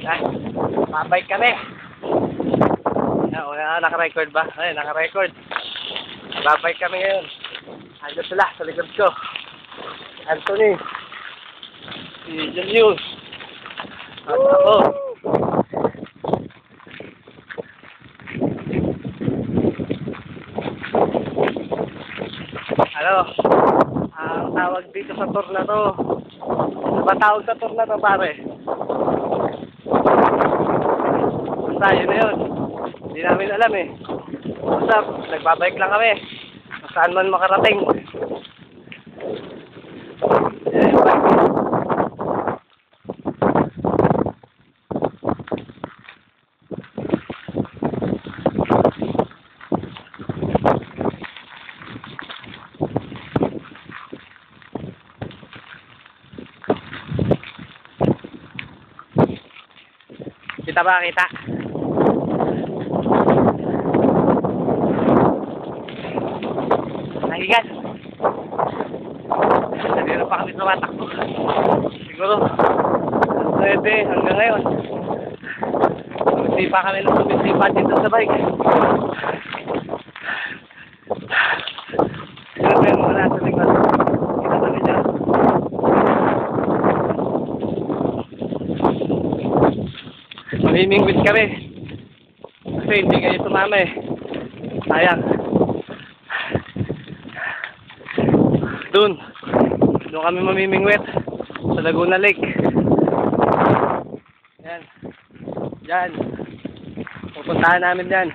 Ay, mabike kami. Naka-record ba? Ay, naka-record. Babike kami ngayon. Andun sila sa likod ko. Anthony. Si Julius. At ako. Ano? Ang tawag dito sa tour na to. Ano ba tawag sa tour na to, pare? Basta, yun na yun. Hindi namin alam eh. Basta, nagbabike lang kami. Saan man makarating. Yan yung bike. Kita ba? Kita? Nahigan. Hindi pa kami tumatakbo. Siguro, pwede hanggang ngayon. Hindi pa kami lumisipa dito sa bike. Siguro yun muna sa likod. Kita kami dyan. Mamimingwit kami. Kasi hindi kayo sumama eh. Sayang. Doon kami mamimingwit sa Laguna Lake. Yan. Yan. Pupuntahan namin yan.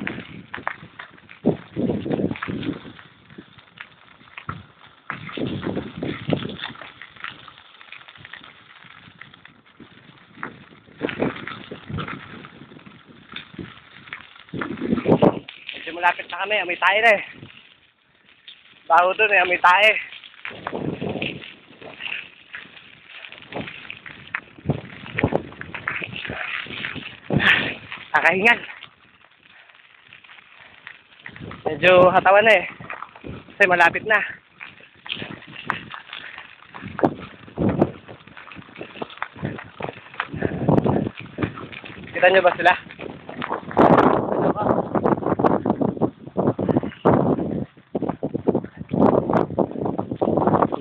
Medyo malapit na kami. Amoy tayo na eh. Baho doon eh. Amoy tayo. Kakahingan. Medyo hatawan na eh. Kasi malapit na. Kita nyo ba sila?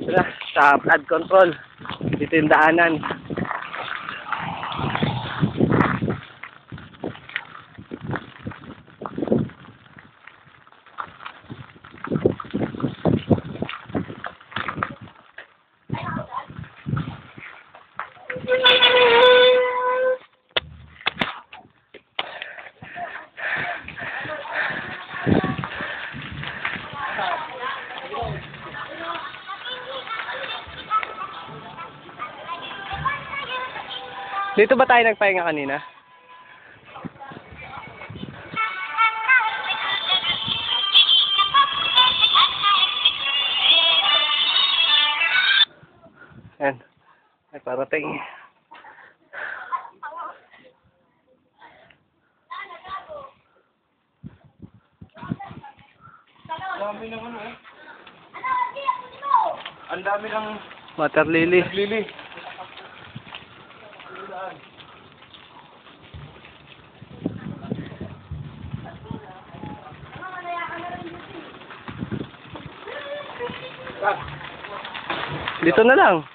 Sila sa flood control. Dito yung daanan. Dito ba tayo nagpahinga kanina? Yan. Ay, parating. Ang dami ng ano eh. Ang dami ng Water lily. lili. Dito na lang.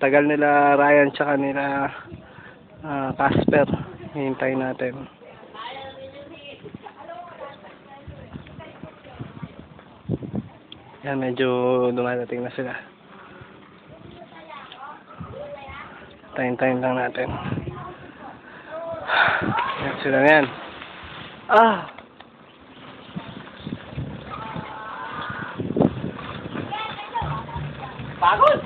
Tagal nila Ryan tsaka nila Casper. Hintayin natin. Yan, medyo dumadating na sila. Tayin-tayin lang natin. Yan sila na yan. Ah! Pagod!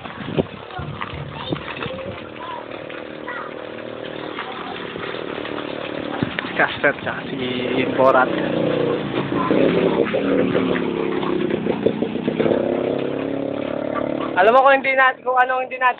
Casper tsaka si Borat. Alam mo kung hindi natin, kung ano hindi natin